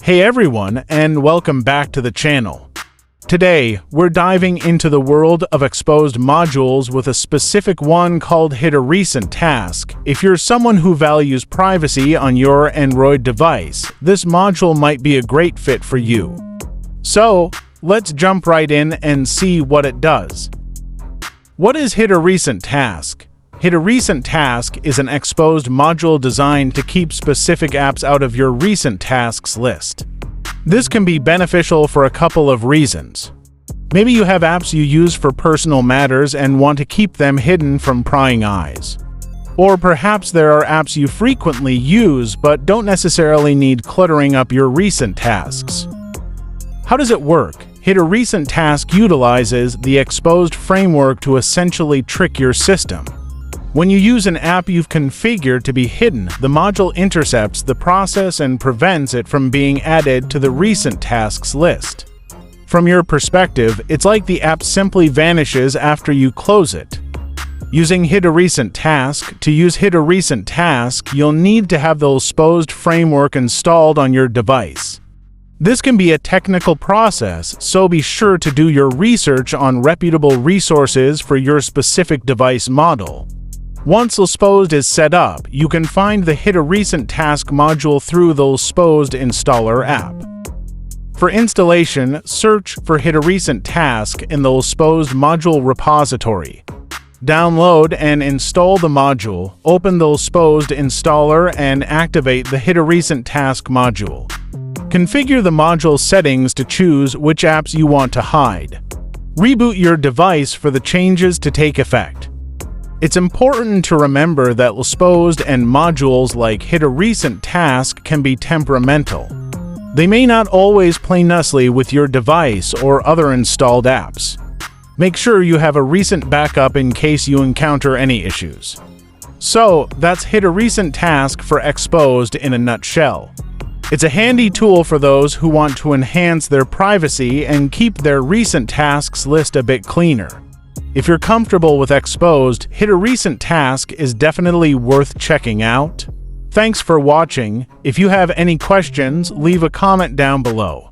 Hey everyone, and welcome back to the channel. Today, we're diving into the world of exposed modules with a specific one called HideRecent Task. If you're someone who values privacy on your Android device, this module might be a great fit for you. So, let's jump right in and see what it does. What is HideRecent Task? HideRecent Task is an exposed module designed to keep specific apps out of your recent tasks list. This can be beneficial for a couple of reasons. Maybe you have apps you use for personal matters and want to keep them hidden from prying eyes. Or perhaps there are apps you frequently use but don't necessarily need cluttering up your recent tasks. How does it work? HideRecent Task utilizes the exposed framework to essentially trick your system. When you use an app you've configured to be hidden, the module intercepts the process and prevents it from being added to the recent tasks list. From your perspective, it's like the app simply vanishes after you close it. Using HideRecent Task, to use HideRecent Task, you'll need to have the exposed framework installed on your device. This can be a technical process, so be sure to do your research on reputable resources for your specific device model. Once Xposed is set up, you can find the HideRecent Task module through the Xposed installer app. For installation, search for HideRecent Task in the Xposed module repository. Download and install the module, open the Xposed installer, and activate the HideRecent Task module. Configure the module settings to choose which apps you want to hide. Reboot your device for the changes to take effect. It's important to remember that Xposed and modules like HideRecent Task can be temperamental. They may not always play nicely with your device or other installed apps. Make sure you have a recent backup in case you encounter any issues. So, that's HideRecent Task for Xposed in a nutshell. It's a handy tool for those who want to enhance their privacy and keep their recent tasks list a bit cleaner. If you're comfortable with Xposed, HideRecent Task is definitely worth checking out. Thanks for watching. If you have any questions, leave a comment down below.